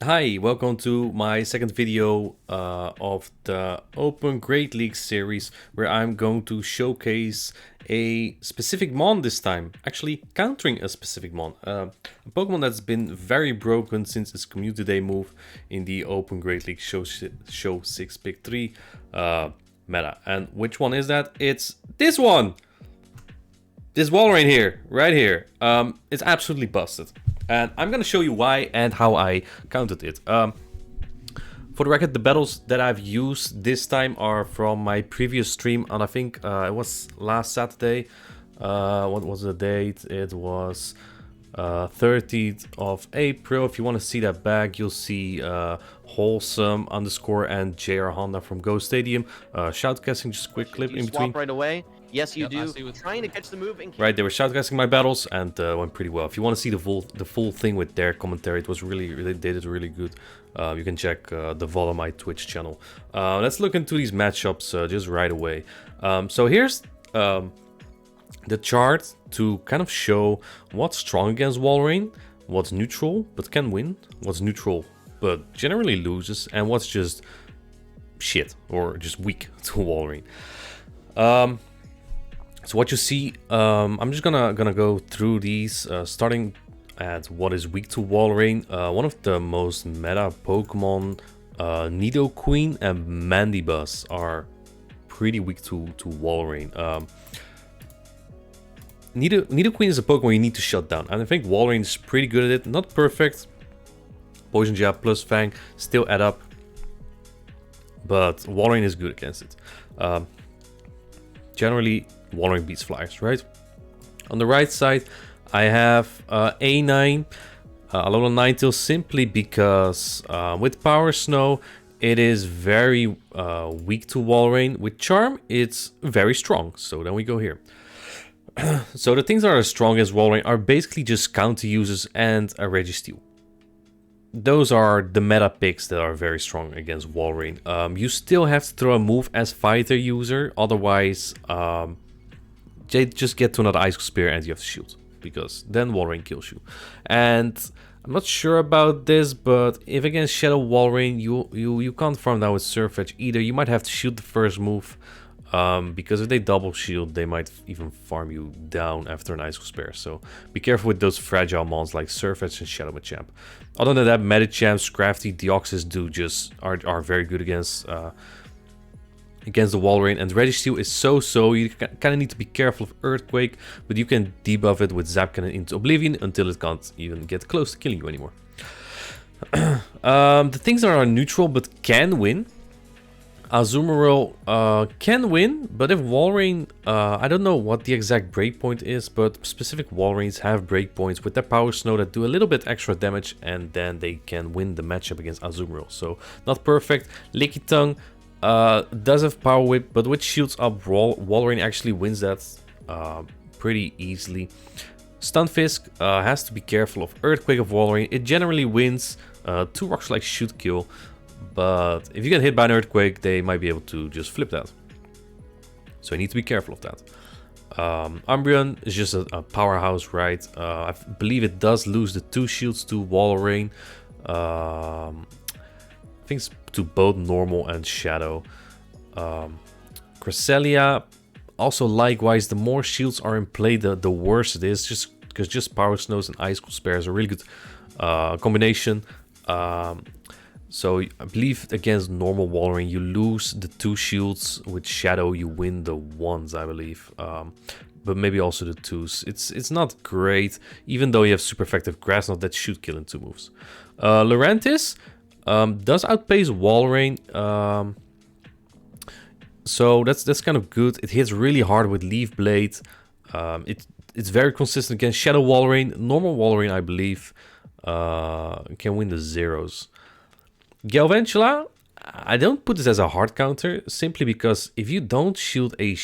Hi, welcome to my second video of the Open Great League series, where I'm going to showcase a specific mon this time, actually countering a specific mon. A Pokemon that's been very broken since its Community Day move in the Open Great League Show 6 Pick 3 meta. And which one is that? It's this one! This Walrein here, right here. It's absolutely busted. And I'm gonna show you why and how I counted it. For the record, the battles that I've used this time are from my previous stream, and I think it was last Saturday. What was the date? It was 30th of April. If you want to see that back, you'll see Wholesome _ and JR Honda from Go Stadium. Shoutcasting, just a quick clip in between. Swap right away. Yes, you do. Trying to catch the move. Right, they were shoutcasting my battles and went pretty well. If you want to see the full thing with their commentary, it was really they did it really good. You can check the VOD on my Twitch channel. Let's look into these matchups just right away. So here's the chart to kind of show what's strong against Walrein, what's neutral but can win, what's neutral but generally loses, and what's just shit or just weak to Walrein. So what you see, I'm just gonna go through these, starting at what is weak to Walrein. One of the most meta Pokemon, Nidoqueen and Mandibuzz are pretty weak to Walrein. Nidoqueen is a Pokemon you need to shut down, and I think Walrein is pretty good at it. Not perfect. Poison Jab plus Fang still add up, but Walrein is good against it. Generally, Walrein beats Flyers, right? On the right side, I have A9, Alolan Ninetales, simply because with Power Snow, it is very weak to Walrein. With Charm, it's very strong. So then we go here. So the things that are strong as Walrein are basically just counter uses and a Registeel. Those are the meta picks that are very strong against Walrein. You still have to throw a move as fighter user, otherwise they just get to another Ice Spear and you have to shield, because then Walrein kills you. And I'm not sure about this, but if against Shadow Walrein you can't farm down with Surf Edge either. You might have to shoot the first move, because if they double shield, they might even farm you down after an Ice Spear. So be careful with those fragile mons like Surf Edge and Shadow Machamp. Other than that, Medicham, Scrafty, Deoxys are very good against the Walrein, and Registeel is so. You kind of need to be careful of Earthquake, but you can debuff it with Zap Cannon into Oblivion until it can't even get close to killing you anymore. The things that are neutral but can win. Azumarill can win, but if Walrein, I don't know what the exact breakpoint is, but specific Walreins have breakpoints with their Power Snow that do a little bit extra damage, and then they can win the matchup against Azumarill. So not perfect. Lickitung does have Power Whip, but with shields up, Walrein actually wins that pretty easily. Stunfisk has to be careful of Earthquake of Walrein. It generally wins. 2 Rock Slide should kill, but if you get hit by an Earthquake, they might be able to just flip that. So you need to be careful of that. Umbreon is just a powerhouse, right? I believe it does lose the 2 shields to Walrein. I think it's to both normal and shadow. Cresselia, also likewise, the more shields are in play, the worse it is, just because just Power Snows and Ice Spares are a really good combination. So I believe against normal Walrein, you lose the 2 shields. With Shadow, you win the 1s, I believe. But maybe also the 2s. It's not great, even though you have super effective Grass Knot that should kill in 2 moves. Lurantis does outpace Walrein. So that's kind of good. It hits really hard with Leaf Blade. It's very consistent against Shadow Walrein. Normal Walrein, I believe, can win the 0s. Galvantula, I don't put this as a hard counter, simply because if you don't shield a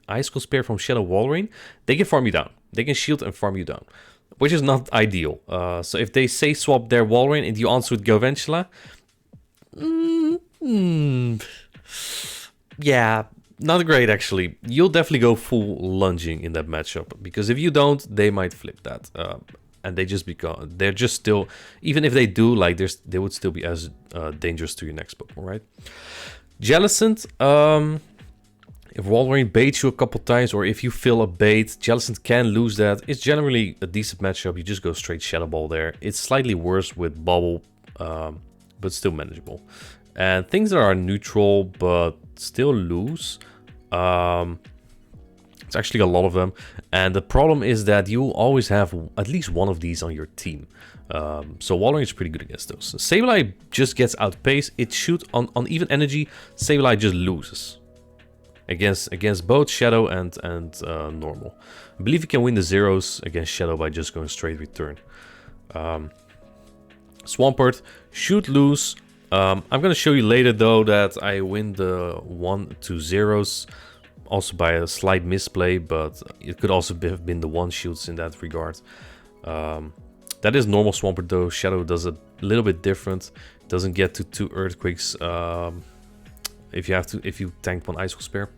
Icicle Spear from Shadow Walrein, they can farm you down. They can shield and farm you down, which is not ideal. So if they say swap their Walrein and you answer with Galvantula, yeah, not great actually. You'll definitely go full lunging in that matchup, because if you don't, they might flip that. and they're just still, even if they do, like they would still be as dangerous to your next Pokemon, right? Jellicent, if Walrein baits you a couple times, or if you fill a bait, Jellicent can lose that. It's generally a decent matchup. You just go straight Shadow Ball there. It's slightly worse with Bubble, but still manageable. And things that are neutral but still lose, it's actually a lot of them. And the problem is that you always have at least one of these on your team. So Walrein is pretty good against those. Sableye just gets outpaced. It shoots on even energy. Sableye just loses against both Shadow and normal. I believe you can win the zeros against Shadow by just going straight return. Swampert should lose. I'm gonna show you later though that I win the 1-2 zeros, also by a slight misplay, but it could also have been the one shields in that regard. That is normal Swampert though. Shadow does a little bit different. Doesn't get to 2 earthquakes if you tank one Ice Spare.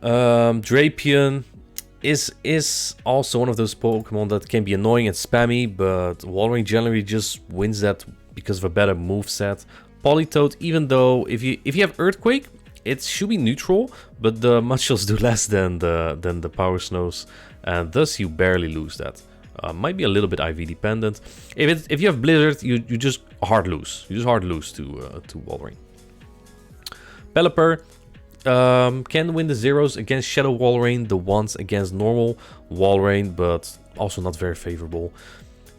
Drapion is also one of those Pokemon that can be annoying and spammy, but Walrein generally just wins that because of a better moveset. Politoed, even though if you have Earthquake, it should be neutral, but the Mudshells do less than the Power Snows, and thus you barely lose that. Might be a little bit IV dependent. If you have Blizzard, you just hard lose. You just hard lose to Walrein. Pelipper can win the zeros against Shadow Walrein, the ones against normal Walrein, but also not very favorable.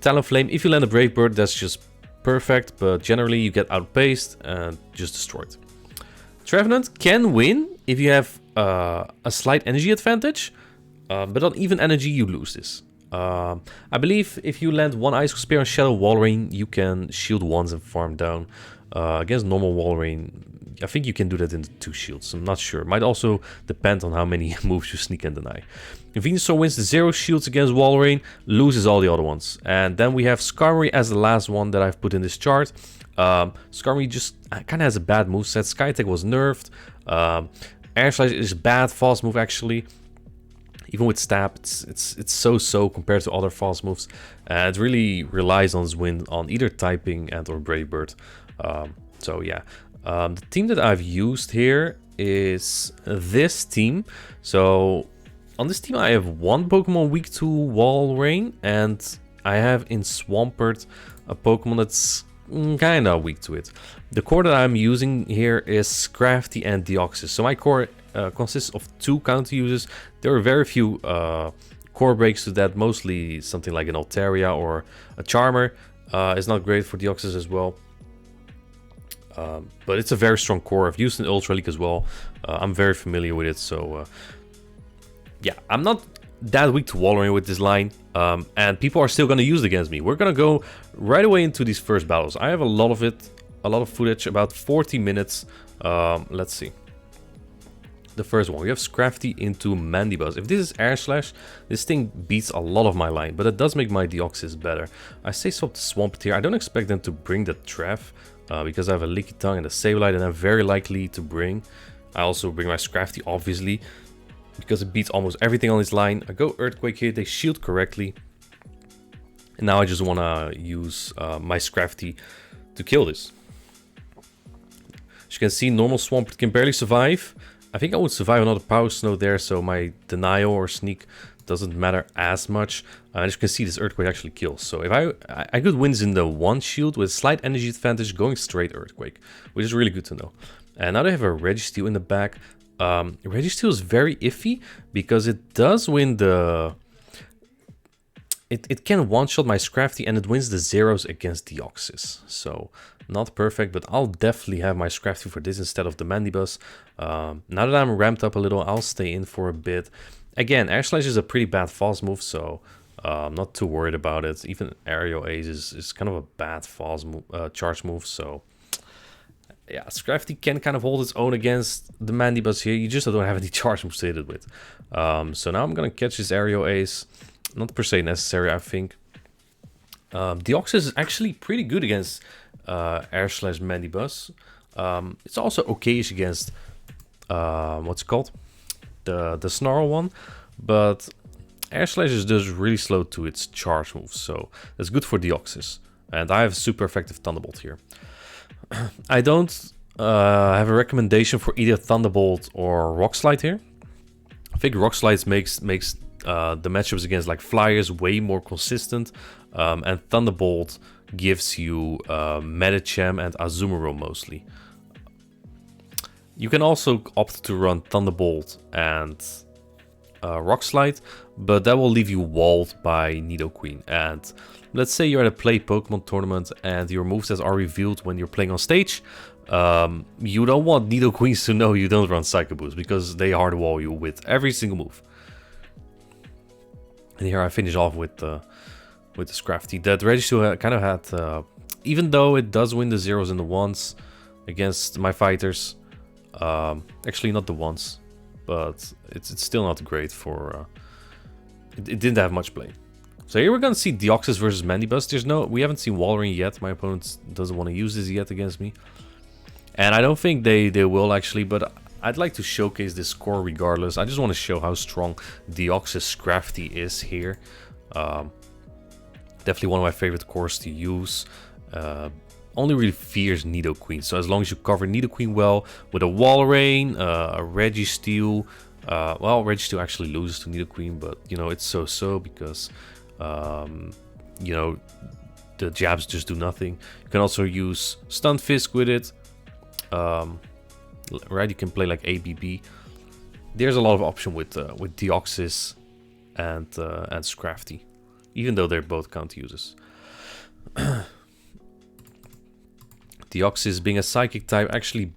Talonflame, if you land a Brave Bird, that's just perfect, but generally you get outpaced and just destroyed. Trevenant can win if you have a slight energy advantage, but on even energy you lose this. I believe if you land one Ice Spear on Shadow Walrein, you can shield once and farm down. Against normal Walrein, I think you can do that in 2 shields. I'm not sure. Might also depend on how many moves you sneak and deny. Venusaur wins the 0 shields against Walrein, loses all the other ones. And then we have Skarmory as the last one that I've put in this chart. Skarmory just kind of has a bad moveset. Sky Attack was nerfed. Air Slash is bad fast move actually. Even with Stab, it's so compared to other fast moves. It really relies on his win on either typing and or Brave Bird. So yeah, the team that I've used here is this team. So on this team I have one Pokemon weak to Walrein, and I have in Swampert a Pokemon that's kind of weak to it. The core that I'm using here is Crafty and Deoxys. So my core consists of 2 counter uses. There are very few core breaks to that, mostly something like an Altaria or a Charmer. It's not great for Deoxys as well. But it's a very strong core. I've used an Ultra League as well. I'm very familiar with it, so yeah, I'm not that weak to Walrein with this line, and people are still going to use it against me. We're going to go right away into these first battles. I have a lot of it, a lot of footage, about 40 minutes. Let's see. The first one, we have Scrafty into Mandibuzz. If this is Air Slash, this thing beats a lot of my line, but it does make my Deoxys better. I say swap the Swampert here. I don't expect them to bring the Treff, because I have a Leaky Tongue and a Sableye that I'm very likely to bring. I also bring my Scrafty, obviously, because it beats almost everything on this line. I go Earthquake here, they shield correctly. And now I just want to use my Scrafty to kill this. As you can see, normal Swampert can barely survive. I think I would survive another Power Snow there, so my Denial or Sneak doesn't matter as much. As you can see, this Earthquake actually kills. So if I could win in the 1 shield with slight energy advantage, going straight Earthquake, which is really good to know. And now they have a Registeel in the back. Registeel is very iffy because it does win the... It can one-shot my Scrafty and it wins the zeros against Deoxys. So not perfect, but I'll definitely have my Scrafty for this instead of the Mandibuzz. Now that I'm ramped up a little, I'll stay in for a bit. Again, Air Slash is a pretty bad fast move, so I'm not too worried about it. Even Aerial Ace is kind of a bad fast move, charge move, so... Yeah, Scrafty can kind of hold its own against the Mandibuzz here. You just don't have any charge moves to hit it with. So now I'm going to catch this Aerial Ace. Not per se necessary, I think. Deoxys is actually pretty good against Air Slash Mandibuzz. It's also okayish against what's it called? The Snarl one. But Air Slash is just really slow to its charge moves, so that's good for Deoxys. And I have super effective Thunderbolt here. I don't have a recommendation for either Thunderbolt or Rock Slide here. I think Rock Slide makes the matchups against like Flyers way more consistent, and Thunderbolt gives you Medicham and Azumarill mostly. You can also opt to run Thunderbolt and Rock Slide, but that will leave you walled by Nidoqueen. And let's say you're at a play Pokemon tournament and your movesets are revealed when you're playing on stage. You don't want Nidoqueens to know you don't run Psycho Boost, because they hard wall you with every single move. And here I finish off with the Scrafty. That Registeel kind of had, even though it does win the 0s and the 1s against my fighters, actually not the 1s, but it's still not great for, it didn't have much play. So here we're gonna see Deoxys versus Mandibuzz. We haven't seen Walrein yet. My opponent doesn't want to use this yet against me. And I don't think they will actually, but I'd like to showcase this score regardless. I just want to show how strong Deoxys Scrafty is here. Definitely one of my favorite cores to use. Only really fears Nidoqueen. So as long as you cover Nidoqueen well with a Walrein, a Registeel. Well, Registeel actually loses to Nidoqueen, but you know, it's so because you know, the jabs just do nothing. You can also use Stunfisk with it. Right, you can play like ABB. There's a lot of option with Deoxys and Scrafty, even though they're both counter uses. Deoxys, being a psychic type, actually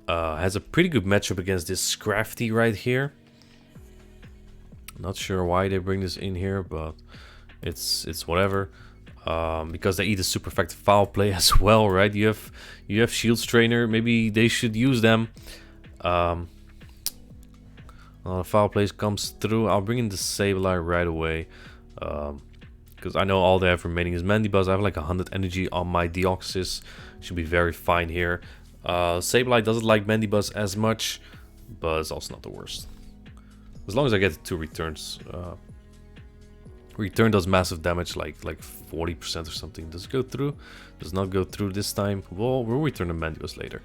has a pretty good matchup against this Scrafty right here. Not sure why they bring this in here, but it's whatever. Because they eat a super effective foul play as well, right? You have Shield Strainer. Maybe they should use them. Foul plays comes through. I'll bring in the Sableye right away, because I know all they have remaining is Mandibuzz. I have like 100 energy on my Deoxys. Should be very fine here. Sableye doesn't like Mandibuzz as much, but it's also not the worst. As long as I get 2 returns. Return does massive damage, like 40% or something. Does it go through? Does not go through this time. We'll return the Mandibuzz later.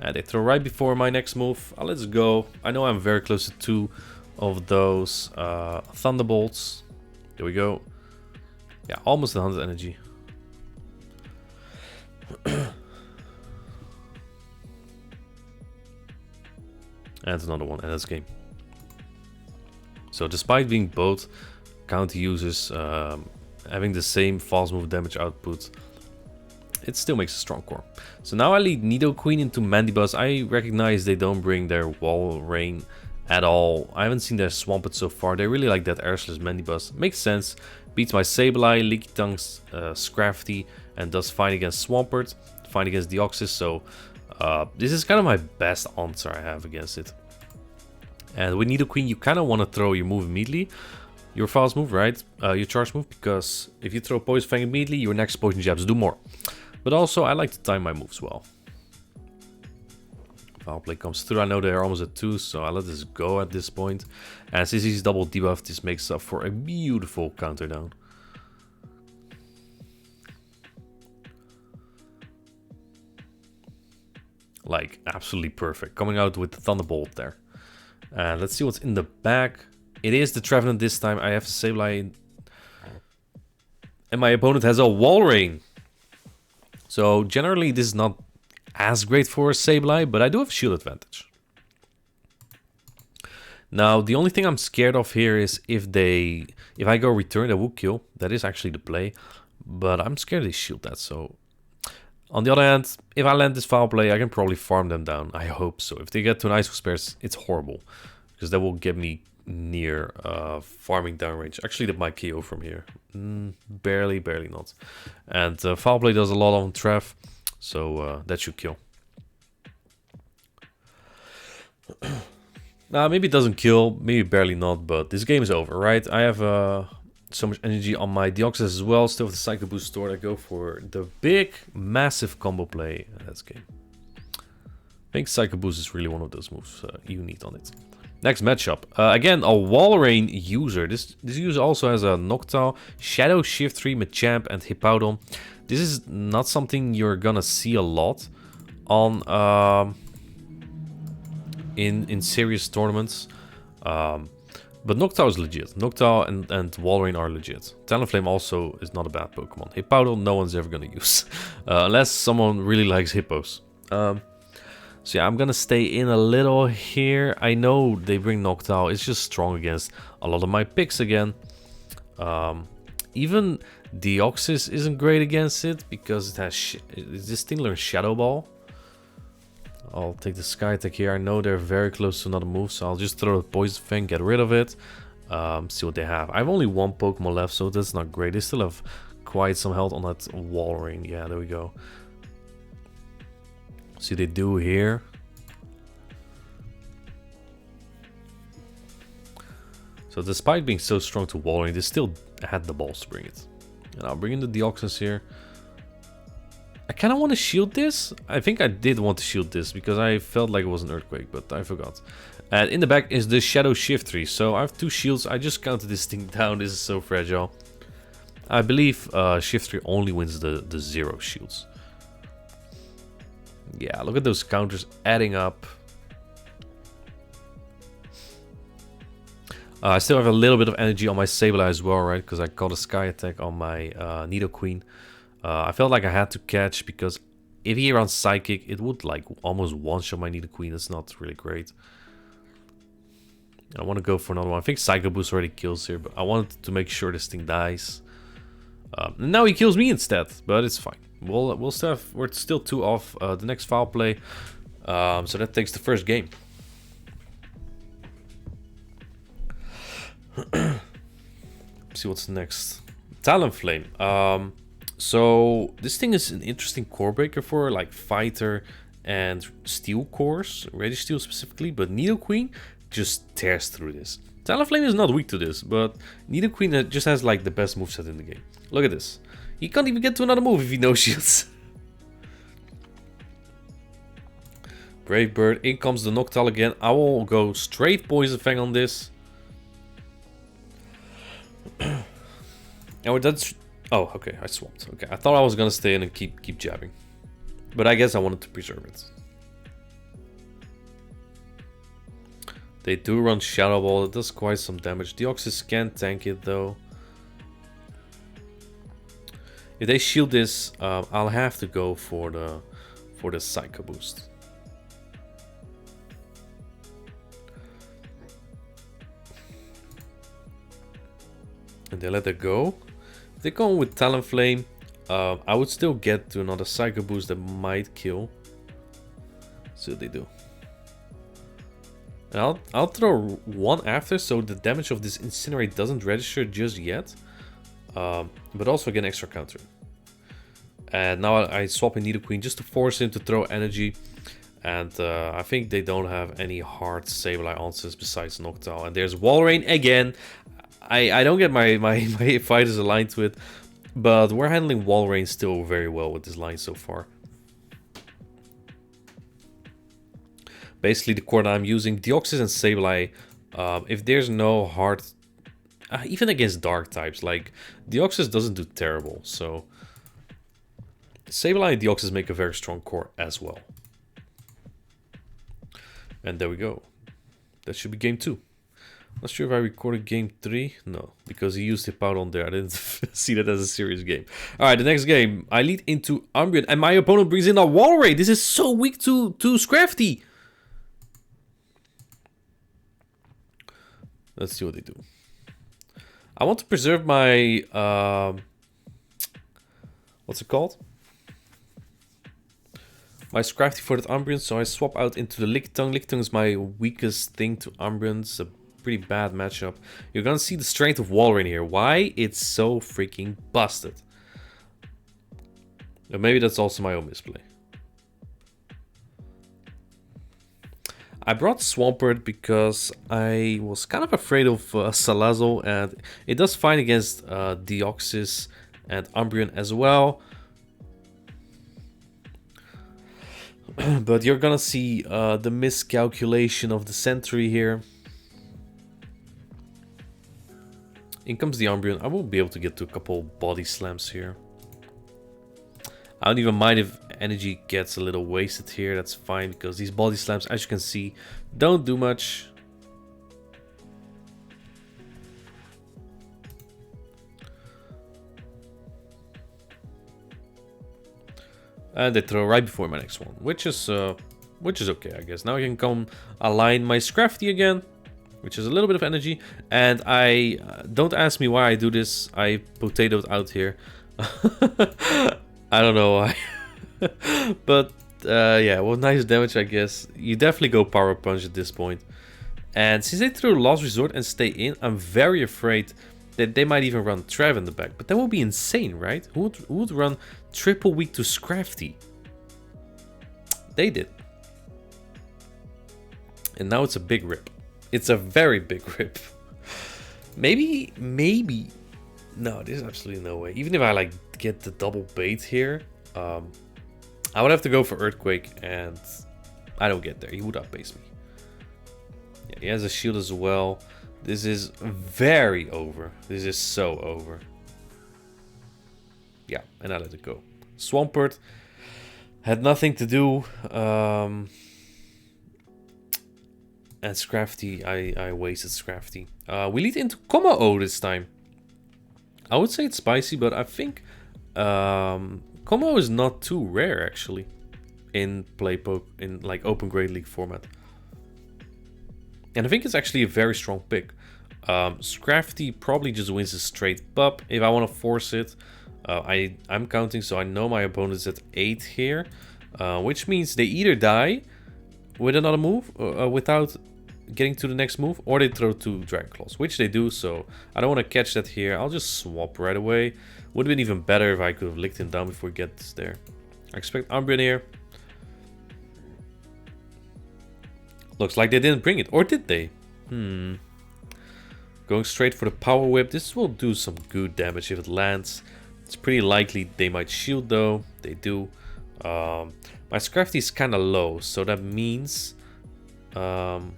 And they throw right before my next move. Let's go. I know I'm very close to 2 of those Thunderbolts. There we go. Yeah, almost 100 energy. And another one, and that's game. So despite being both counter users, having the same false move damage output, it still makes a strong core. So now I lead Nidoqueen into Mandibuzz. I recognize they don't bring their Walrein at all. I haven't seen their Swampert so far. They really like that Air Slash Mandibuzz. Makes sense. Beats my Sableye, Leaky Tongue's Scrafty, and does fine against Swampert, fine against Deoxys. So this is kind of my best answer I have against it. And with Nidoqueen, you kind of want to throw your move immediately. Your fast move, right? Your charge move, because if you throw Poison Fang immediately, your next Poison Jabs do more. But also, I like to time my moves well. Foul play comes through. I know they're almost at 2, so I let this go at this point. And since he's double debuff, this makes up for a beautiful counter down. Like, absolutely perfect. Coming out with the Thunderbolt there. And let's see what's in the back. It is the Trevenant this time. I have a Sableye. And my opponent has a Walrein. So generally this is not as great for a Sableye, but I do have shield advantage. Now the only thing I'm scared of here is if I go return, they will kill. That is actually the play. But I'm scared they shield that, so... On the other hand, if I land this foul play, I can probably farm them down. I hope so. If they get to an Ice Spares, it's horrible. Because that will get me near farming down range. Actually, that might KO from here. Barely not. And foul play does a lot on Trev, so that should kill. Now, maybe it doesn't kill, maybe barely not, but this game is over, right? I have so much energy on my Deoxys as well. Still with the Psycho Boost stored. I go for the big, massive combo play. That's game. I think Psycho Boost is really one of those moves you need on it. Next matchup. Again, a Walrein user. This user also has a Noctowl, Shadow, Shiftry, Machamp, and Hippowdon. This is not something you're gonna see a lot on in serious tournaments. But Noctowl is legit. Noctowl and Walrein are legit. Talonflame also is not a bad Pokemon. Hippowdon no one's ever gonna use. Unless someone really likes hippos. So yeah, I'm gonna stay in a little here. I know they bring Noctowl. It's just strong against a lot of my picks again. Even Deoxys isn't great against it because it has this thing learns Shadow Ball. I'll take the Sky Attack here. I know they're very close to another move, so I'll just throw the Poison Fang, get rid of it. See what they have. I have only one Pokemon left, so that's not great. They still have quite some health on that Walrein. Yeah, there we go. See what they do here. So despite being so strong to Walrein, they still had the balls to bring it. And I'll bring in the Deoxys here. I kind of want to shield this. I think I did want to shield this because I felt like it was an Earthquake, but I forgot. And in the back is the Shadow Shiftry. So I have two shields. I just counted this thing down. This is so fragile. I believe Shiftry only wins the 0 shields. Yeah, look at those counters adding up. I still have a little bit of energy on my Sableye as well, right? Because I got a Sky Attack on my Nidoqueen. I felt like I had to catch because if he runs Psychic, it would like almost one-shot my Nidoqueen. That's not really great. I want to go for another one. I think Psycho Boost already kills here, but I wanted to make sure this thing dies. Now he kills me instead, but it's fine. We're still 2 off the next foul play, so that takes the first game. See what's next. Talonflame. So this thing is an interesting core breaker for like Fighter and Steel cores, Registeel specifically, but Nidoqueen just tears through this. Talonflame is not weak to this, but Nidoqueen just has like the best moveset in the game. Look at this. He can't even get to another move if he no shields. Brave Bird. In comes the Noctowl again. I will go straight Poison Fang on this. And that's... Oh, okay. I swapped. Okay, I thought I was gonna stay in and keep jabbing. But I guess I wanted to preserve it. They do run Shadow Ball. It does quite some damage. Deoxys can tank it though. If they shield this, I'll have to go for the Psycho Boost. And they let it go. If they go with Talonflame, I would still get to another Psycho Boost that might kill. See what they do. And I'll throw one after, so the damage of this Incinerate doesn't register just yet. But also get an extra counter. And now I swap in Nidoqueen just to force him to throw energy. And I think they don't have any hard Sableye answers besides Noctowl. And there's Walrein again. I don't get my fighters aligned to it. But we're handling Walrein still very well with this line so far. Basically the core that I'm using, Deoxys and Sableye. If there's no hard... even against dark types, like Deoxys doesn't do terrible, so Sableye and Deoxys make a very strong core as well. And there we go. That should be game 2. Not sure if I recorded game 3. No, because he used Hippowdon there. I didn't see that as a serious game. Alright, the next game. I lead into Umbreon, and my opponent brings in a Walrein. This is so weak to Scrafty. Let's see what they do. I want to preserve my, what's it called? My Scrafty for that Umbreon, so I swap out into the Lickitung. Lickitung is my weakest thing to Umbreon. It's a pretty bad matchup. You're gonna see the strength of Walrein here. Why it's so freaking busted. Or maybe that's also my own misplay. I brought Swampert because I was kind of afraid of Salazzle, and it does fine against Deoxys and Umbreon as well. But you're gonna see the miscalculation of the Sentry here. In comes the Umbreon. I won't be able to get to a couple body slams here. I don't even mind if energy gets a little wasted here. That's fine, because these body slams, as you can see, don't do much. And they throw right before my next one, which is okay, I guess. Now I can come align my Scrafty again, which is a little bit of energy. And I don't ask me why I do this. I potatoed out here. I don't know why. But yeah, well, nice damage, I guess. You definitely go Power Punch at this point. And since they threw Last Resort and stay in, I'm very afraid that they might even run Trav in the back. But that would be insane, right? Who would run triple weak to Scrafty? They did. And now it's a big rip. It's a very big rip. Maybe. No, there's absolutely no way. Even if I like get the double bait here, I would have to go for Earthquake, and I don't get there. He would outpace me. Yeah, he has a shield as well. This is very over. This is so over. Yeah, and I let it go. Swampert had nothing to do. And Scrafty, I wasted Scrafty. We lead into Kommo-o this time. I would say it's spicy, but I think Kommo-o is not too rare actually in in like Open Great League format. And I think it's actually a very strong pick. Scrafty probably just wins a straight bup if I want to force it. I'm counting, so I know my opponent is at 8 here, which means they either die with another move without getting to the next move, or they throw 2 Dragon Claws, which they do, so I don't want to catch that here. I'll just swap right away. Would have been even better if I could have licked him down before he gets there. I expect Umbreon here. Looks like they didn't bring it, or did they? Going straight for the Power Whip. This will do some good damage if it lands. It's pretty likely they might shield though. They do. My Scrafty is kind of low, so that means an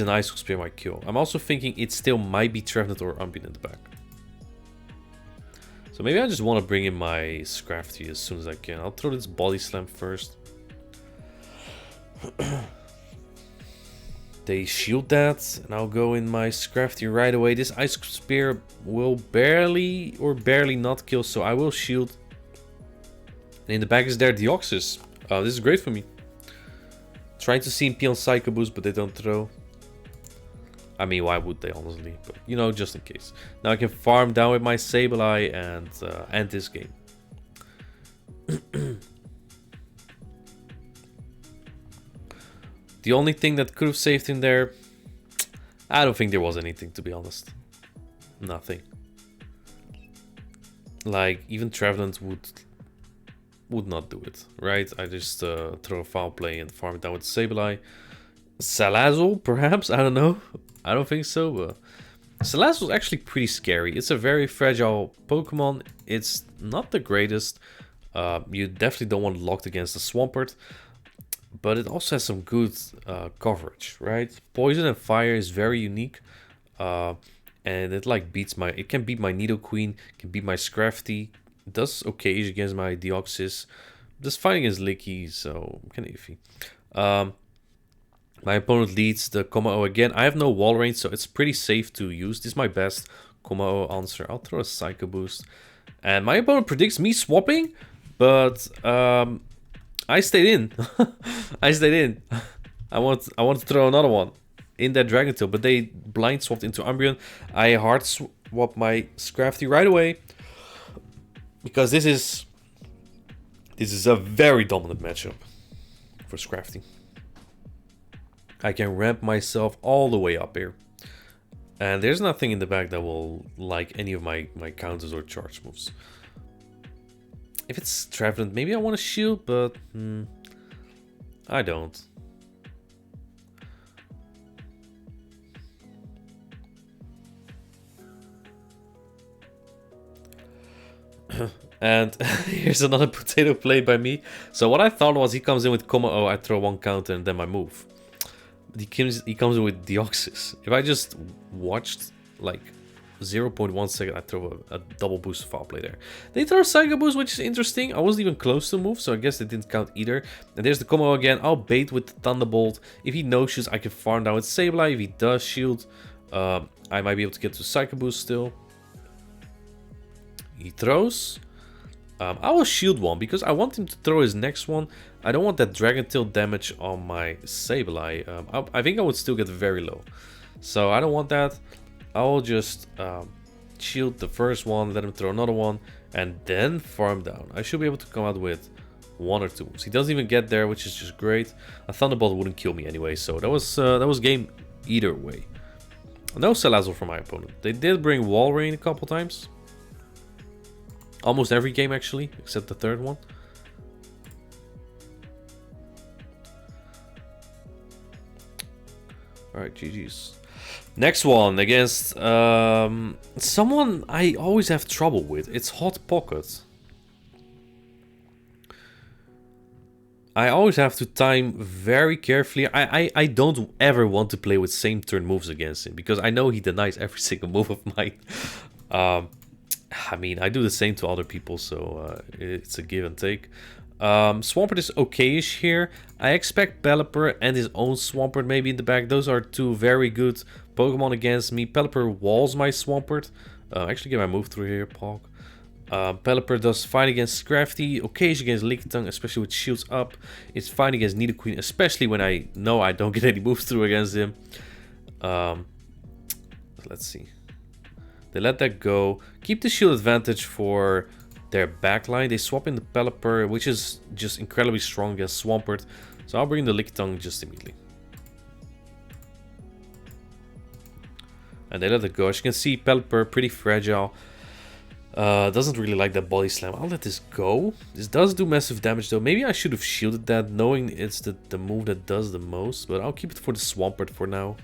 Ice Spear might kill. I'm also thinking it still might be Trevenant or Umbreon in the back. So maybe I just want to bring in my Scrafty as soon as I can. I'll throw this Body Slam first. They shield that, and I'll go in my Scrafty right away. This Ice Spear will barely not kill, so I will shield. And in the back is their Deoxys. This is great for me. Trying to CMP on Psycho Boost, but they don't throw. I mean, why would they, honestly? But, you know, just in case. Now I can farm down with my Sableye and end this game. The only thing that could have saved him there, I don't think there was anything, to be honest. Nothing. Like, even Trevenant would not do it, right? I just throw a foul play and farm it down with Sableye. Salazzle, perhaps? I don't know. I don't think so, but Salazzle is actually pretty scary. It's a very fragile Pokemon. It's not the greatest. You definitely don't want it locked against the Swampert. But it also has some good coverage, right? Poison and Fire is very unique. And it like beats my... It can beat my Nidoqueen, can beat my Scrafty. It does okay against my Deoxys. Just fighting against Licky, so kind of iffy. My opponent leads the Kommo-o again. I have no Walrein, so it's pretty safe to use. This is my best Kommo-o answer. I'll throw a Psycho Boost. And my opponent predicts me swapping, but I stayed in. I stayed in. I want to throw another one in that Dragon Tail, but they blind swapped into Umbreon. I hard swap my Scrafty right away because this is a very dominant matchup for Scrafty. I can ramp myself all the way up here. And there's nothing in the back that will like any of my counters or charge moves. If it's Trevenant, maybe I want to shield, but I don't. And here's another potato play by me. So what I thought was he comes in with Kommo-o, I throw one counter and then my move. he comes in with Deoxys. If I just watched like 0.1 second, I throw a double boost foul play there. They throw a Psycho Boost, which is interesting. I wasn't even close to move, so I guess they didn't count either. And there's the Kommo-o again. I'll bait with the Thunderbolt. If he no-shoots, I can farm down with Sableye. If he does shield, I might be able to get to Psycho Boost still. He throws. I will shield one because I want him to throw his next one. I don't want that Dragon Tail damage on my Sableye. I think I would still get very low. So I don't want that. I will just shield the first one, let him throw another one, and then farm down. I should be able to come out with 1 or 2 moves. He doesn't even get there, which is just great. A Thunderbolt wouldn't kill me anyway, so that was game either way. No Salazzle for my opponent. They did bring Walrein a couple times. Almost every game actually, except the third one. Alright, GG's. Next one against someone I always have trouble with. It's Hot Pocket. I always have to time very carefully. I don't ever want to play with same turn moves against him, because I know he denies every single move of mine. I mean, I do the same to other people, so it's a give and take. Swampert is okay-ish here. I expect Pelipper and his own Swampert maybe in the back. Those are two very good Pokemon against me. Pelipper walls my Swampert. Actually get my move through here, Pog. Pelipper does fine against Scrafty, okay-ish against Lickitung, especially with shields up. It's fine against Nidoqueen, especially when I know I don't get any moves through against him. Let's see. They let that go. Keep the shield advantage for their backline. They swap in the Pelipper, which is just incredibly strong against Swampert. So I'll bring the Lickitung just immediately. And they let it go. As you can see, Pelipper, pretty fragile. Doesn't really like that body slam. I'll let this go. This does do massive damage though. Maybe I should have shielded that, knowing it's the move that does the most. But I'll keep it for the Swampert for now.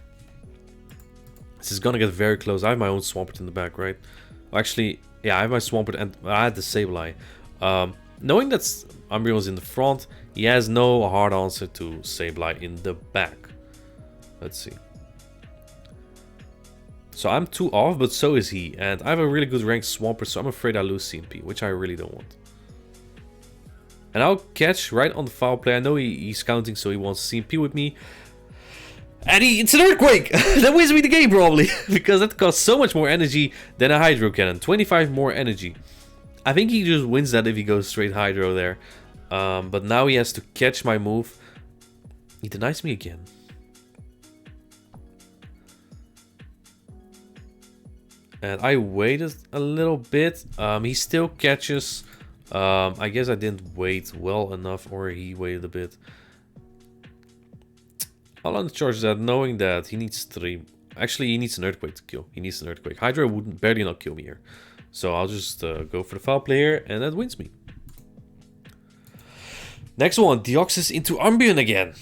This is gonna get very close. I have my own Swampert in the back, right? Actually, yeah, I have my Swampert and I had the Sableye. Knowing that Umbreon's in the front, he has no hard answer to Sableye in the back. Let's see. So I'm 2 off, but so is he. And I have a really good ranked Swampert, so I'm afraid I lose CMP, which I really don't want. And I'll catch right on the foul play. I know he's counting, so he wants CMP with me. And it's an Earthquake! That wins me the game, probably. Because that costs so much more energy than a Hydro Cannon. 25 more energy. I think he just wins that if he goes straight Hydro there. But now he has to catch my move. He denies me again. And I waited a little bit. He still catches. I guess I didn't wait well enough, or he waited a bit. Alolan charges that, knowing that he needs 3. Actually, he needs an Earthquake to kill. He needs an Earthquake. Hydra would barely not kill me here. So I'll just go for the foul play here, and that wins me. Next one, Deoxys into Umbreon again.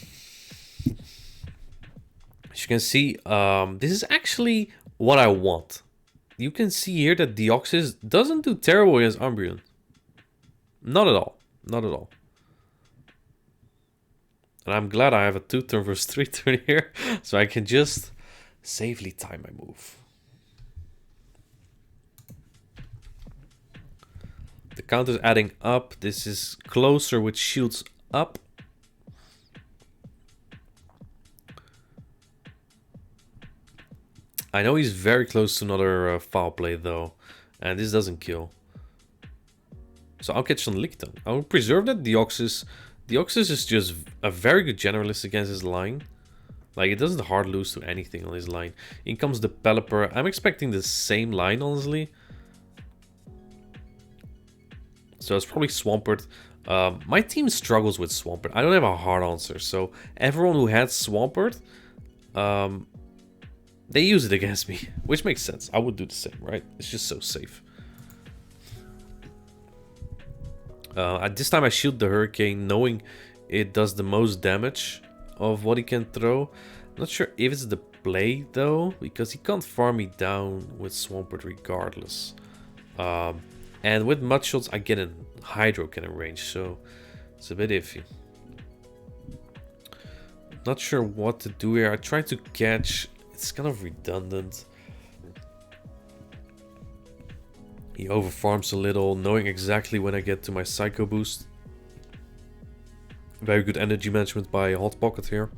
As you can see, this is actually what I want. You can see here that Deoxys doesn't do terrible against Umbreon. Not at all. Not at all. And I'm glad I have a 2-turn versus 3-turn here, so I can just safely time my move. The counter's adding up. This is closer with shields up. I know he's very close to another foul play though, and this doesn't kill. So I'll catch on Lickitung. I'll preserve that Deoxys. Deoxys is just a very good generalist against his line. Like, it doesn't hard lose to anything on his line. In comes the Pelipper. I'm expecting the same line, honestly. So it's probably Swampert. My team struggles with Swampert. I don't have a hard answer. So everyone who had Swampert, they use it against me. Which makes sense. I would do the same, right? It's just so safe. At this time I shield the Hurricane, knowing it does the most damage of what he can throw. I'm not sure if it's the play though, because he can't farm me down with Swampert regardless. And with Mud Shots I get a Hydro Cannon range, so it's a bit iffy. Not sure what to do here. I tried to catch. It's kind of redundant. He overfarms a little, knowing exactly when I get to my Psycho Boost. Very good energy management by Hot Pocket here.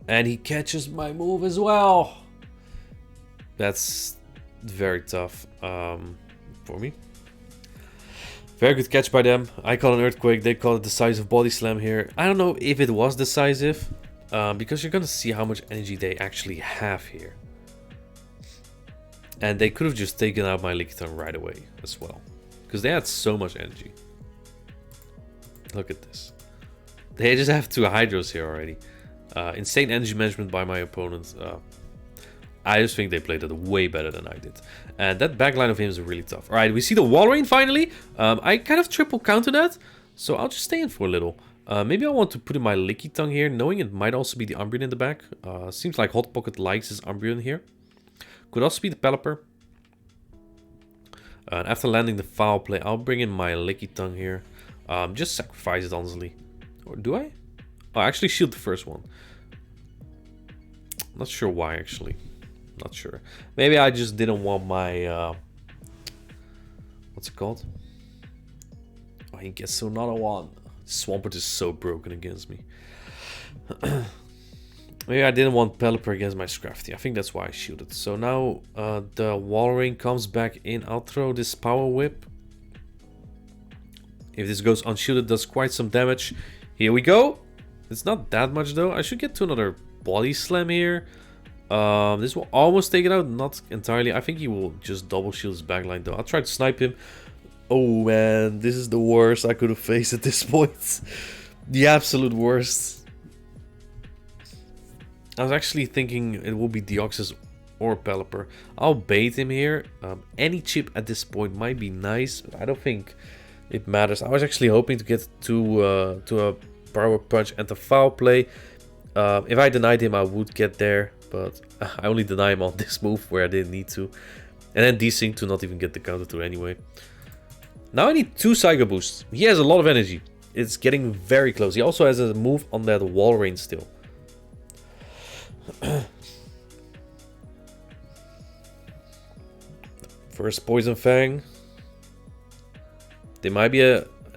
And he catches my move as well. That's very tough for me. Very good catch by them. I call an Earthquake, they call it decisive Body Slam here. I don't know if it was decisive, because you're gonna see how much energy they actually have here. And they could have just taken out my Lickitung right away as well, because they had so much energy. Look at this. They just have 2 Hydros here already. Insane energy management by my opponent. I just think they played it way better than I did. And that backline of him is really tough. Alright, we see the Walrein finally. I kind of triple counter that, so I'll just stay in for a little. Maybe I want to put in my Lickitung here, knowing it might also be the Umbreon in the back. Seems like Hot Pocket likes his Umbreon here. Could also be the Pelipper. And after landing the foul play, I'll bring in my Lickitung here. Just sacrifice it, honestly. Or do I? Oh, I actually shield the first one. Not sure why, actually. Not sure. Maybe I just didn't want my... what's it called? Oh, he gets another one. Swampert is so broken against me. Maybe I didn't want Pelipper against my Scrafty. I think that's why I shielded. So now the Walrein comes back in. I'll throw this Power Whip. If this goes unshielded, does quite some damage. Here we go. It's not that much though. I should get to another Body Slam here. This will almost take it out. Not entirely. I think he will just double shield his backline though. I'll try to snipe him. Oh man, this is the worst I could have faced at this point. The absolute worst. I was actually thinking it will be Deoxys or Pelipper. I'll bait him here. Any chip at this point might be nice, but I don't think it matters. I was actually hoping to get to a Power Punch and the foul play. If I denied him, I would get there, but I only deny him on this move where I didn't need to. And then desync to not even get the counter to anyway. Now I need 2 Psycho Boosts. He has a lot of energy. It's getting very close. He also has a move on that Walrein still. First Poison Fang. They might be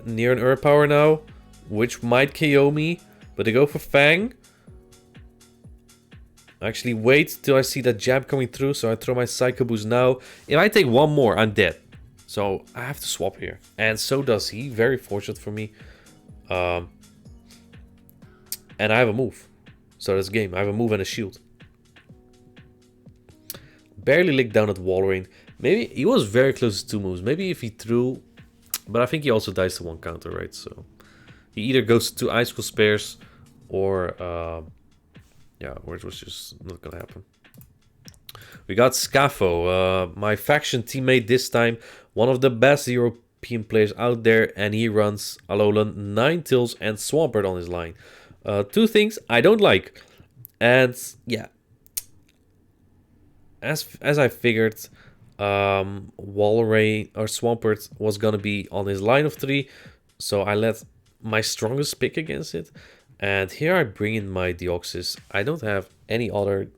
near an Earth Power now, which might KO me, but they go for Fang. Actually, wait till I see that jab coming through, so I throw my Psycho Boost now. If I take one more, I'm dead. So I have to swap here, and so does he. Very fortunate for me. And I have a move, so that's game. I have a move and a shield. Barely licked down at Walrein. Maybe he was very close to 2 moves. Maybe if he threw, but I think he also dies to 1 counter, right? So he either goes to Icicle Spares, or yeah, or it was just not gonna happen. We got Scafo, my faction teammate this time, one of the best European players out there, and he runs Alolan, Ninetales, and Swampert on his line. 2 things I don't like, and yeah, as I figured, Walrein or Swampert was gonna be on his line of 3, so I let my strongest pick against it. And here I bring in my Deoxys. I don't have any other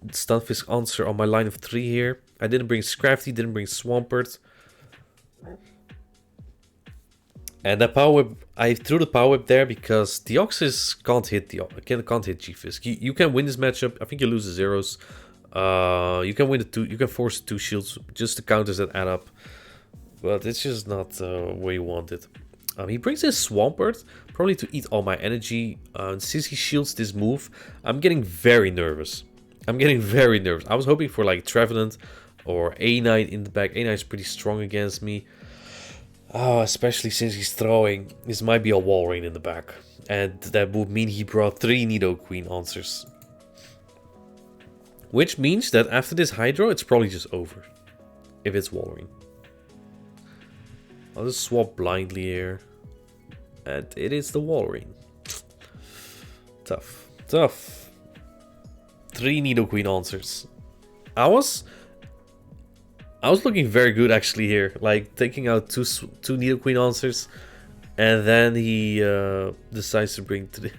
Stunfisk answer on my line of 3 here. I didn't bring Scrafty, didn't bring Swampert. And that Power Whip, I threw the Power Whip there because Deoxys can't hit G-Fisk. You can win this matchup. I think you lose the zeros. You can win the 2. You can force 2 shields, just the counters that add up. But it's just not where you want it. He brings his Swampert, probably to eat all my energy. Since he shields this move, I'm getting very nervous. I was hoping for like Trevenant or A9 in the back. A9 is pretty strong against me. Oh, especially since he's throwing. This might be a Walrein in the back. And that would mean he brought 3 Nidoqueen answers. Which means that after this Hydro, it's probably just over. If it's Walrein. I'll just swap blindly here. And it is the Walrein. Tough. 3 Nidoqueen answers. I was looking very good actually here. Like taking out two Nidoqueen answers. And then he decides to bring to the,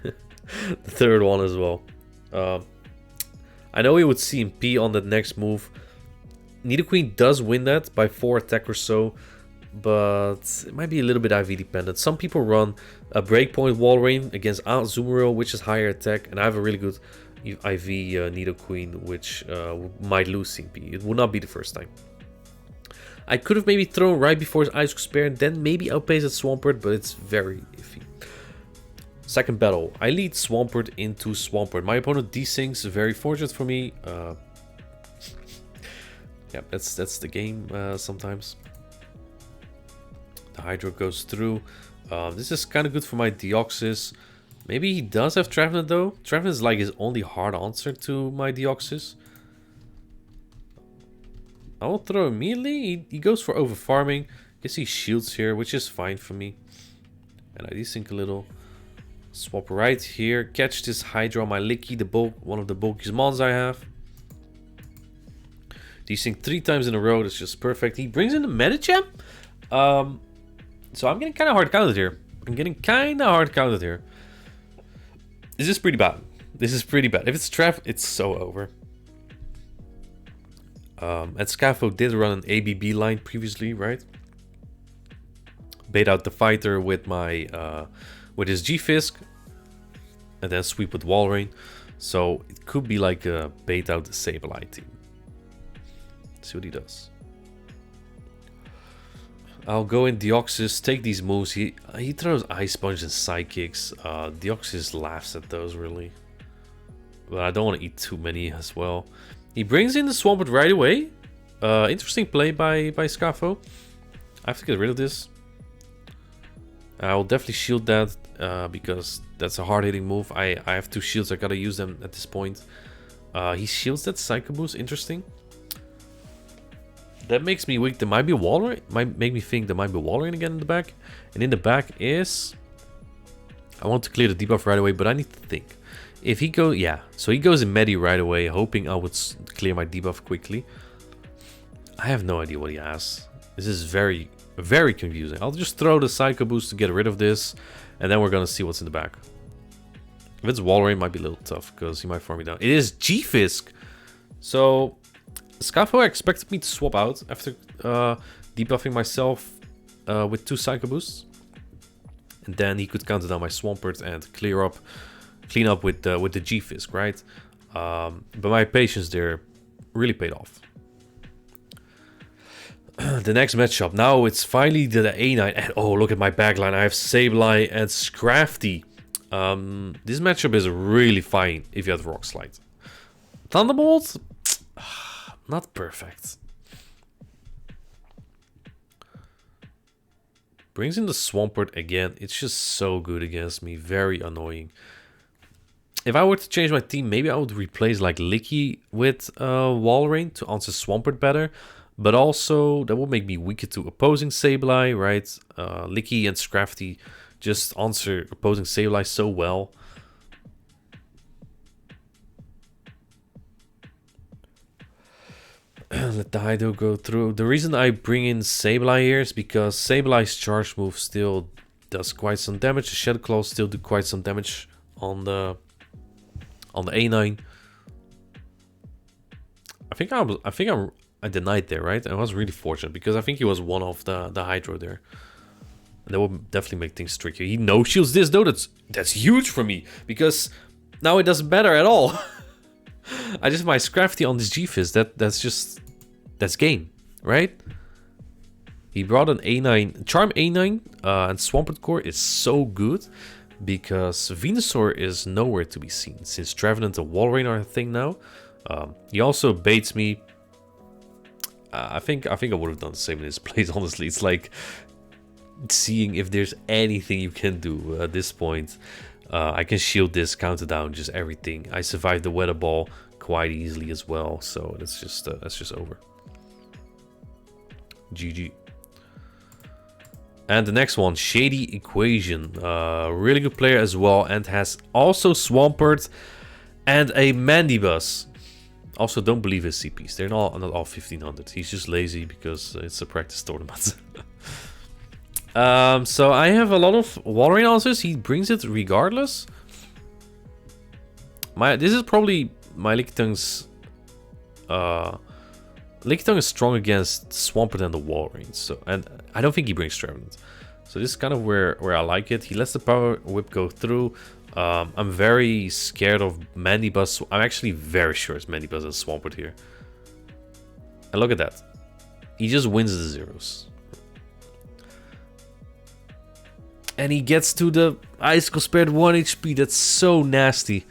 the third one as well. I know he would CMP on that next move. Nidoqueen does win that by 4 attack or so, but it might be a little bit IV dependent. Some people run a Breakpoint Walrein against Azumarill, which is higher attack, and I have a really good IV Nidoqueen, which might lose CMP. It would not be the first time. I could have maybe thrown right before his Ice Spear and then maybe outpace at Swampert, but it's very iffy. Second battle. I lead Swampert into Swampert. My opponent desyncs, very fortunate for me. Yeah, that's the game sometimes. The Hydro goes through. This is kind of good for my Deoxys. Maybe he does have Trevenant though. Trevenant is like his only hard answer to my Deoxys. I will throw immediately. He goes for over farming. Guess he shields here, which is fine for me. And I desync a little. Swap right here. Catch this Hydro on my Licky, the bulk, one of the bulkiest mons I have. Desync 3 times in a row. That's just perfect. He brings in the Medicham. So I'm getting kind of hard counted here. This is pretty bad. If it's Trev, it's so over. At Scafo did run an ABB line previously, right? Bait out the fighter with my with his G-Fisk, and then sweep with Walrein. So it could be like a bait out the Sableye team. Let's see what he does. I'll go in Deoxys, take these moves. He throws Ice Sponge and Psychics. Deoxys laughs at those really, but I don't want to eat too many as well. He brings in the Swampert right away. Interesting play by Scafo. I have to get rid of this. I will definitely shield that because that's a hard-hitting move. I have 2 shields. I gotta use them at this point. He shields that Psycho Boost. Interesting. That makes me weak. There might be a Walrein. Might make me think there might be a Walrein again in the back. And in the back is... I want to clear the debuff right away, but I need to think. If he goes... Yeah, so he goes in Medi right away, hoping I would clear my debuff quickly. I have no idea what he has. This is very, very confusing. I'll just throw the Psycho Boost to get rid of this. And then we're going to see what's in the back. If it's Walrein, it might be a little tough, because he might farm me down. It is G-Fisk! So... Scafo expected me to swap out after debuffing myself with 2 Psycho Boosts. And then he could counter down my Swampert and clean up with the G-Fisk, right? But my patience there really paid off. The next matchup. Now it's finally the A9. And oh, look at my backline. I have Sableye and Scrafty. This matchup is really fine if you have Rock Slide. Thunderbolt? Not perfect. Brings in the Swampert again. It's just so good against me. Very annoying. If I were to change my team, maybe I would replace like Licky with Walrein to answer Swampert better. But also, that would make me weaker to opposing Sableye, right? Licky and Scrafty just answer opposing Sableye so well. Let the Hydro go through. The reason I bring in Sableye here is because Sableye's charge move still does quite some damage. The Shadow Claw still do quite some damage on the A9. I denied there, right? I was really fortunate because I think he was one of the Hydro there. And that would definitely make things trickier. He no shields this though. That's huge for me because now it doesn't matter at all. I just my Scrafty on this G-Fizz. That's game, right? He brought an A9, Charm A9, and Swampert Core is so good because Venusaur is nowhere to be seen since Trevenant and Walrein are a thing now. He also baits me. I think I would have done the same in his place. Honestly, it's like seeing if there's anything you can do at this point. I can shield this, counter down, just everything. I survived the Weather Ball quite easily as well, so that's just over. GG. And the next one, Shady Equation, really good player as well, and has also Swampert and a Mandibuzz. Also, don't believe his CPs; they're not all 1500. He's just lazy because it's a practice tournament. So I have a lot of Walrein answers. He brings it regardless. This is probably my Licktung's... Lickitung is strong against Swampert and the Walrein. So, and I don't think he brings Trevenant. So this is kind of where I like it. He lets the Power Whip go through. I'm very scared of Mandibuzz. I'm actually very sure it's Mandibuzz and Swampert here. And look at that. He just wins the zeros. And he gets to the Icicle spared 1 HP. That's so nasty.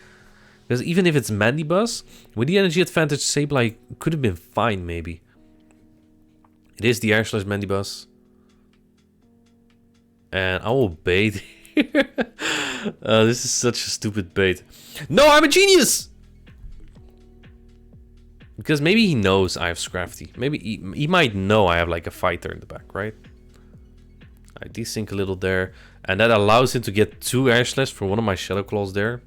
Because even if it's Mandibuzz, with the energy advantage, Sableye could have been fine, maybe. It is the Air Slash Mandibuzz. And I will bait here. This is such a stupid bait. No, I'm a genius! Because maybe he knows I have Scrafty. Maybe he might know I have like a fighter in the back, right? I desync a little there. And that allows him to get 2 Air Slash for one of my Shadow Claws there.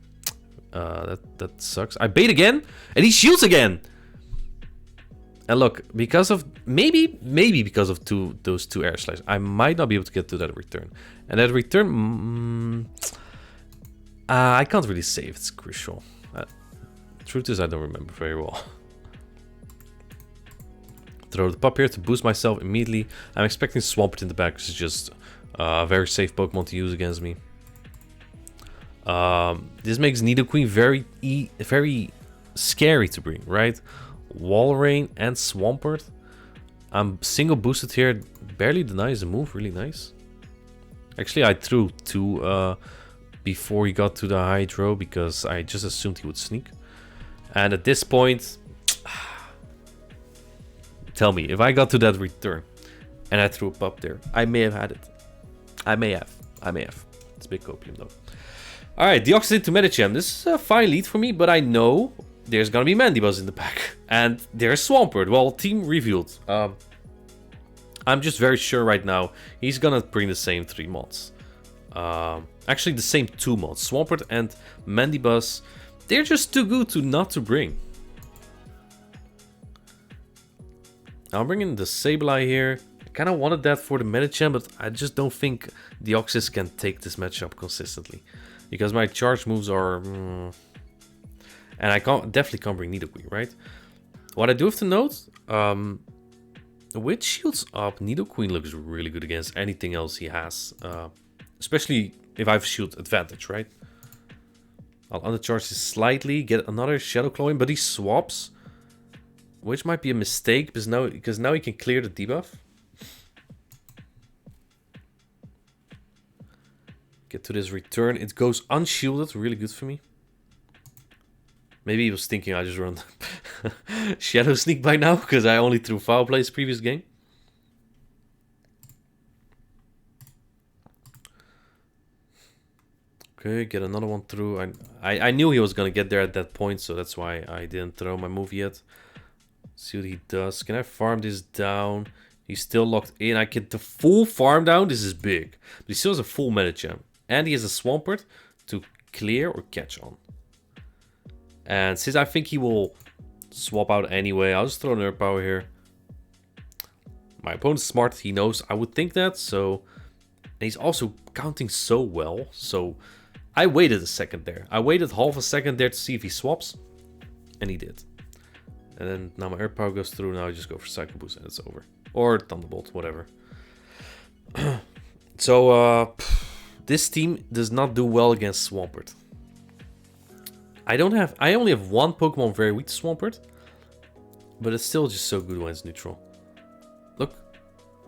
That sucks. I bait again, and he shields again. And look, because of maybe because of those 2 Air Slash, I might not be able to get to that return. And that return, I can't really say if it's crucial. Truth is, I don't remember very well. Throw the pup here to boost myself immediately. I'm expecting Swampert in the back, which is just a very safe Pokemon to use against me. This makes Nidoqueen very scary to bring, right? Walrein and Swampert. I'm single boosted here. Barely denies the move. Really nice. Actually, I threw 2 before he got to the Hydro because I just assumed he would sneak. And at this point, tell me, if I got to that return and I threw a pup there, I may have had it. I may have. It's big copium though. Alright, Deoxys into Medicham. This is a fine lead for me, but I know there's gonna be Mandibuzz in the pack. And there's Swampert. Well, team revealed. I'm just very sure right now he's gonna bring the same 3 mods. Actually, the same 2 mods. Swampert and Mandibuzz. They're just too good to not to bring. I'll bring in the Sableye here. I kind of wanted that for the Medicham, but I just don't think Deoxys can take this matchup consistently. Because my charge moves are... and I definitely can't bring Nidoqueen, right? What I do have to note... with shields up, Nidoqueen looks really good against anything else he has. Especially if I have shield advantage, right? I'll undercharge this slightly, get another Shadow Claw in, but he swaps. Which might be a mistake, because now he can clear the debuff. Get to this return. It goes unshielded. Really good for me. Maybe he was thinking I just run Shadow Sneak by now, because I only threw Foul Plays previous game. Okay, get another one through. I knew he was going to get there at that point, so that's why I didn't throw my move yet. See what he does. Can I farm this down? He's still locked in. I get the full farm down. This is big. But he still has a full Medicham. And he has a Swampert to clear or catch on. And since I think he will swap out anyway, I'll just throw an Earth Power here. My opponent's smart. He knows I would think that. So, and he's also counting so well. So I waited a second there. I waited half a second there to see if he swaps. And he did. And then now my Earth Power goes through. Now I just go for Psycho Boost and it's over. Or Thunderbolt, whatever. So, this team does not do well against Swampert. I only have 1 Pokemon very weak to Swampert. But it's still just so good when it's neutral. Look.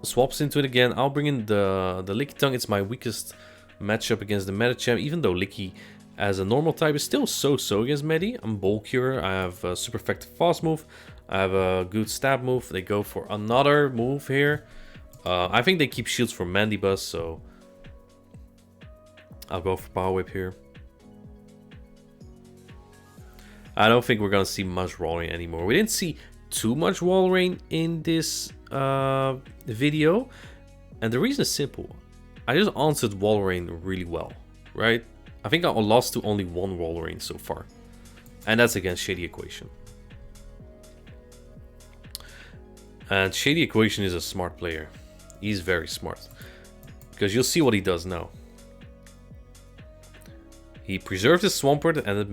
Swaps into it again. I'll bring in the Lickitung. It's my weakest matchup against the Medicham. Even though Licky as a normal type is still so-so against Medi. I'm bulkier. I have a super effective fast move. I have a good stab move. They go for another move here. I think they keep shields for Mandibuzz, so I'll go for Power Whip here. I don't think we're gonna see much Walrein anymore. We didn't see too much Walrein in this video, and the reason is simple. I just answered Walrein really well, right? I think I lost to only 1 Walrein so far, and that's against Shady Equation. And Shady Equation is a smart player. He's very smart. Because you'll see what he does now. He preserves his Swampert, and it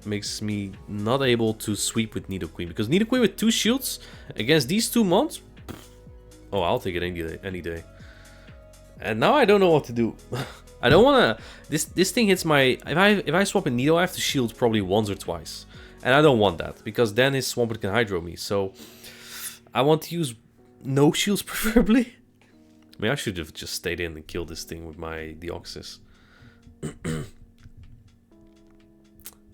makes me not able to sweep with Nidoqueen. Because Nidoqueen with 2 shields against these 2 mons? Oh, I'll take it any day. And now I don't know what to do. I don't wanna... This thing hits my... If I swap a Nido, I have to shield probably once or twice. And I don't want that, because then his Swampert can Hydro me. So I want to use no shields preferably. I mean, I should have just stayed in and killed this thing with my Deoxys.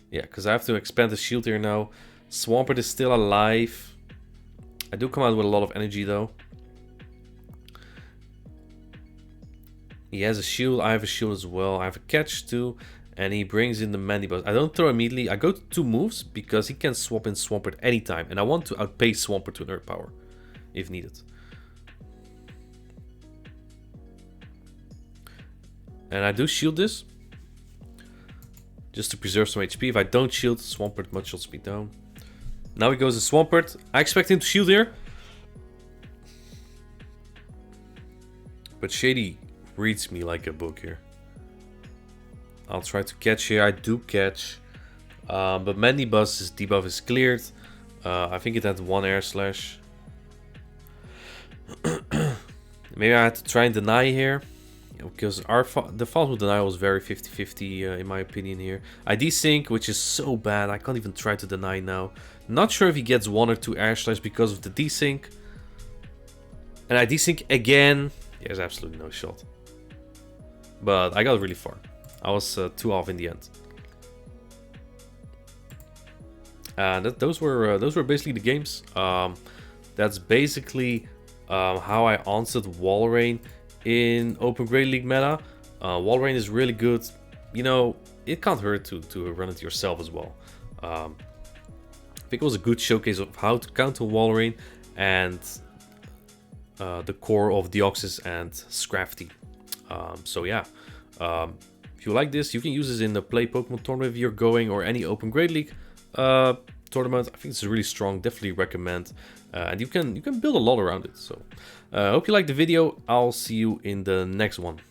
Yeah, because I have to expand the shield here now. Swampert is still alive. I do come out with a lot of energy though. He has a shield, I have a shield as well. I have a catch too. And he brings in the Mandibuzz. I don't throw immediately. I go to 2 moves because he can swap in Swampert anytime. And I want to outpace Swampert to Earth Power if needed. And I do shield this. Just to preserve some HP. If I don't shield, Swampert much shots me down. Now he goes to Swampert. I expect him to shield here. But Shady reads me like a book here. I'll try to catch here. I do catch. But Mandibuzz's debuff is cleared. I think it had 1 Air Slash. Maybe I had to try and deny here. Because the False Denial was very 50-50 in my opinion here. I desync, which is so bad. I can't even try to deny now. Not sure if he gets 1 or 2 Air Slash because of the desync. And I desync again. There's absolutely no shot. But I got really far. I was 2 off in the end. And those were basically the games. That's basically how I answered Walrein in Open Great League meta. Walrein is really good. You know, it can't hurt to run it yourself as well. I think it was a good showcase of how to counter Walrein and the core of Deoxys and Scrafty. So yeah, if you like this, you can use this in the Play Pokemon tournament if you're going, or any Open Great League tournament. I think it's really strong. Definitely recommend. And you can build a lot around it. So, hope you liked the video. I'll see you in the next one.